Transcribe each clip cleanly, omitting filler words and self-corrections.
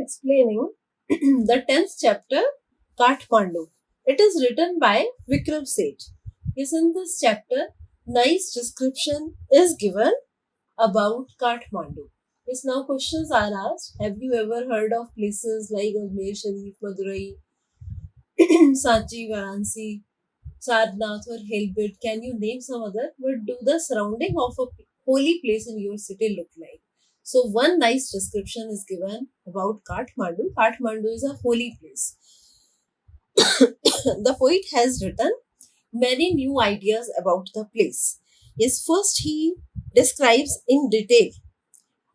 explaining the 10th chapter, Kathmandu. It is written by Vikram Seth. Yes, in this chapter, nice description is given about Kathmandu. Yes, now questions are asked. Have you ever heard of places like Ajmer Sharif, Madurai, Sanchi, Varanasi, Sarnath or Hellbit? Can you name some other? What do the surrounding of a holy place in your city look like? So one nice description is given about Kathmandu. Kathmandu is a holy place. The poet has written many new ideas about the place. Yes, first he describes in detail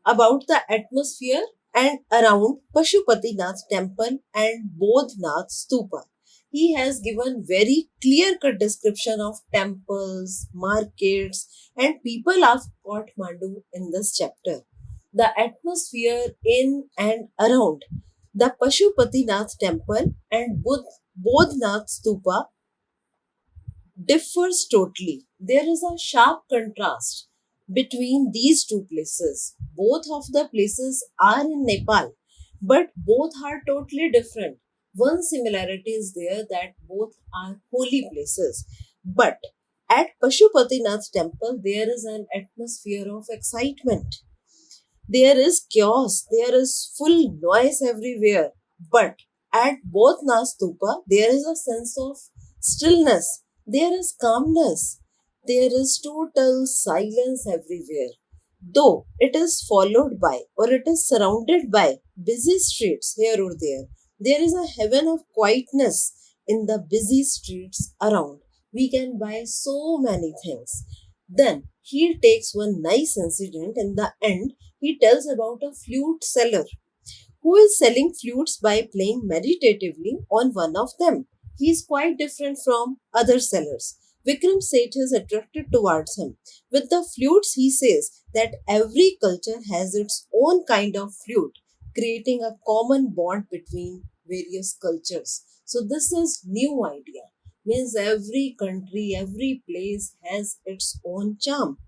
about the atmosphere and around Pashupatinath temple and Bodhnath stupa. He has given very clear-cut description of temples, markets, and people of Kathmandu in this chapter. The atmosphere in and around the Pashupatinath temple and Bodhnath stupa differs totally. There is a sharp contrast between these two places. Both of the places are in Nepal, but both are totally different. One similarity is there that both are holy places, but at Pashupatinath temple there is an atmosphere of excitement. There is chaos, there is full noise everywhere, but at both Stupa, there is a sense of stillness, there is calmness, there is total silence everywhere. Though it is followed by or it is surrounded by busy streets here or there is a heaven of quietness in the busy streets around. We can buy so many things. Then he takes one nice incident in the end. He tells about a flute seller who is selling flutes by playing meditatively on one of them. He is quite different from other sellers. Vikram Seth is attracted towards him. With the flutes, he says that every culture has its own kind of flute, creating a common bond between various cultures. So this is new idea. Means every country, every place has its own charm.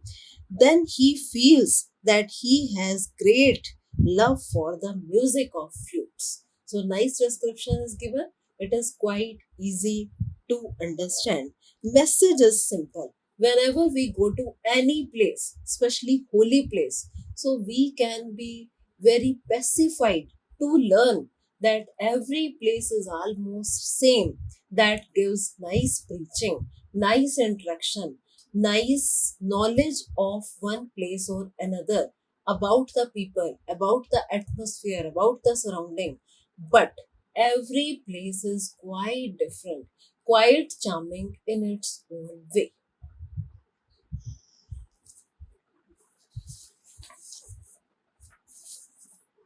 Then he feels that he has great love for the music of flutes. So nice description is given. It is quite easy to understand. Message is simple. Whenever we go to any place, especially holy place, so we can be very pacified to learn that every place is almost same. That gives nice preaching, nice interaction, nice knowledge of one place or another, about the people, about the atmosphere, about the surrounding. But every place is quite different, quite charming in its own way.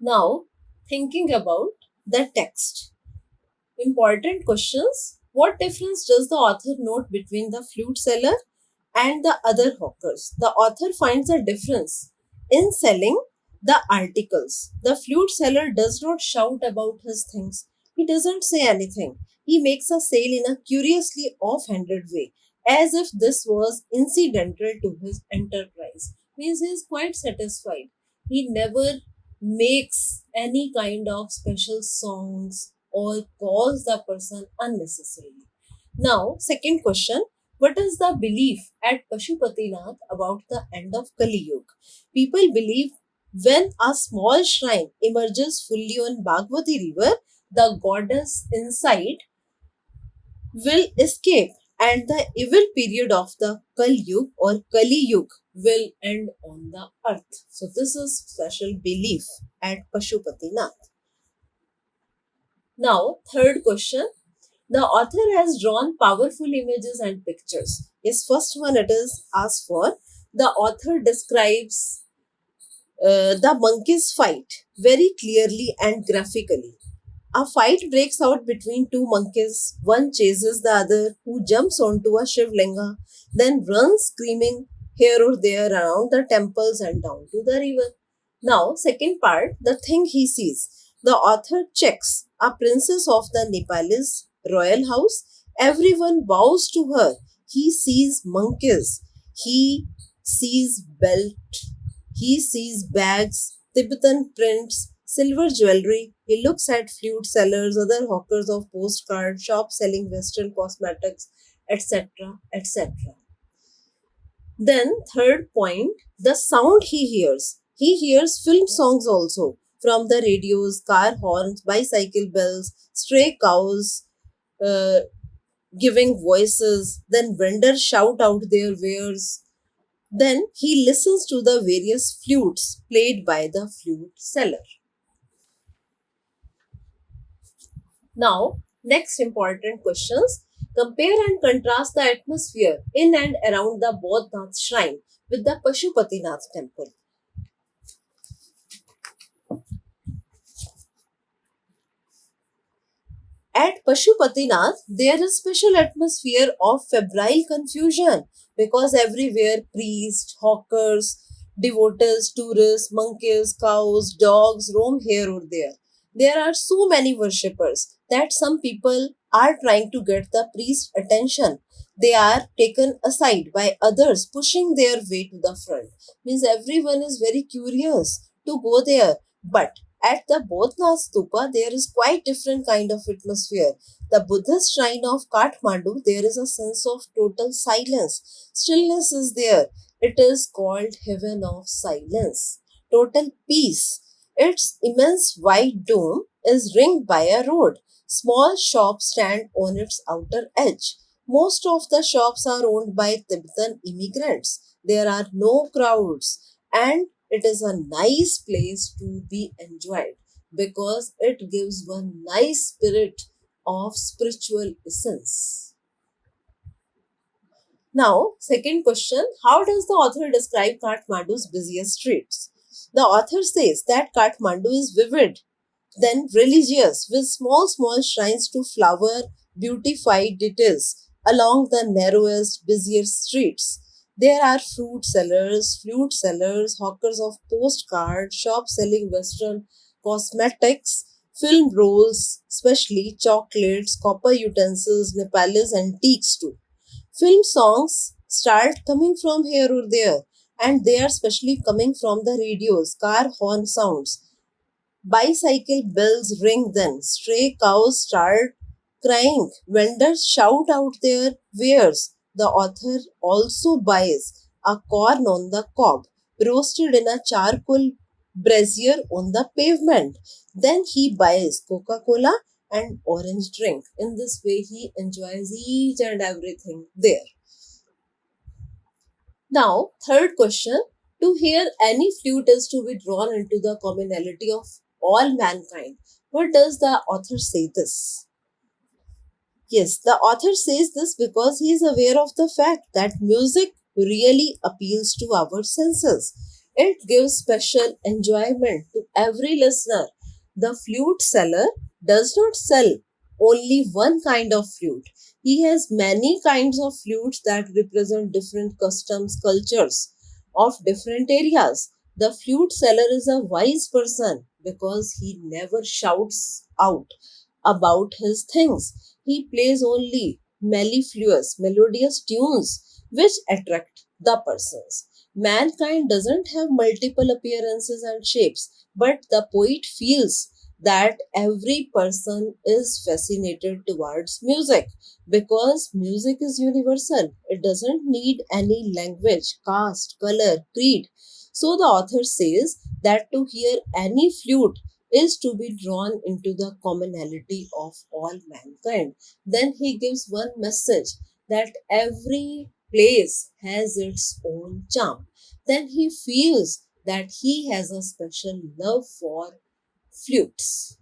Now, thinking about the text. Important questions. What difference does the author note between the flute seller and the other hawkers? The author finds a difference in selling the articles. The flute seller does not shout about his things. He doesn't say anything. He makes a sale in a curiously offhanded way, as if this was incidental to his enterprise. Means he is quite satisfied. He never makes any kind of special songs or calls the person unnecessarily. Now, second question. What is the belief at Pashupatinath about the end of Kali Yuga? People believe when a small shrine emerges fully on Bhagwati river, the goddess inside will escape and the evil period of the Kali Yuga or Kali Yuga will end on the earth. So this is special belief at Pashupatinath. Now, third question. The author has drawn powerful images and pictures. His first one it is asked for. The author describes the monkeys fight very clearly and graphically. A fight breaks out between two monkeys. One chases the other, who jumps onto a Shivlinga, then runs screaming here or there around the temples and down to the river. Now, second part, the thing he sees. The author checks a princess of the Nepalese royal house. Everyone bows to her. He sees monkeys. He sees belt. He sees bags, Tibetan prints, silver jewelry. He looks at flute sellers, other hawkers of postcards, shops selling Western cosmetics, etc. etc. Then, third point, the sound he hears. He hears film songs also from the radios, car horns, bicycle bells, stray cows uh, giving voices. Then, vendors shout out their wares. Then, he listens to the various flutes played by the flute seller. Now, next important questions. Compare and contrast the atmosphere in and around the Bodhnath shrine with the Pashupatinath temple. At Pashupatinath, there is special atmosphere of febrile confusion because everywhere priests, hawkers, devotees, tourists, monkeys, cows, dogs roam here or there. There are so many worshippers that some people are trying to get the priest's attention. They are taken aside by others pushing their way to the front. Means everyone is very curious to go there. But at the Bodhnath Stupa, there is quite different kind of atmosphere. The Buddhist shrine of Kathmandu, there is a sense of total silence. Stillness is there. It is called heaven of silence. Total peace. Its immense white dome is ringed by a road. Small shops stand on its outer edge. Most of the shops are owned by Tibetan immigrants. There are no crowds, and it is a nice place to be enjoyed because it gives one nice spirit of spiritual essence. Now, second question, how does the author describe Kathmandu's busiest streets? The author says that Kathmandu is vivid, then religious, with small shrines to flower beautified details along the narrowest, busiest streets. There are fruit sellers, flute sellers, hawkers of postcards, shops selling Western cosmetics, film rolls, especially chocolates, copper utensils, Nepalese antiques too. Film songs start coming from here or there, and they are especially coming from the radios, car horn sounds. Bicycle bells ring then. Stray cows start crying. Vendors shout out their wares. The author also buys a corn on the cob, roasted in a charcoal brazier on the pavement. Then he buys Coca Cola and orange drink. In this way, he enjoys each and everything there. Now, third question. To hear any flute is to be drawn into the commonality of all mankind. What does the author say this? Yes, the author says this because he is aware of the fact that music really appeals to our senses. It gives special enjoyment to every listener. The flute seller does not sell only one kind of flute. He has many kinds of flutes that represent different customs, cultures of different areas. The flute seller is a wise person because he never shouts out about his things. He plays only mellifluous, melodious tunes which attract the persons. Mankind doesn't have multiple appearances and shapes, but the poet feels that every person is fascinated towards music because music is universal. It doesn't need any language, caste, color, creed. So the author says that to hear any flute is to be drawn into the commonality of all mankind. Then he gives one message that every place has its own charm. Then he feels that he has a special love for flutes.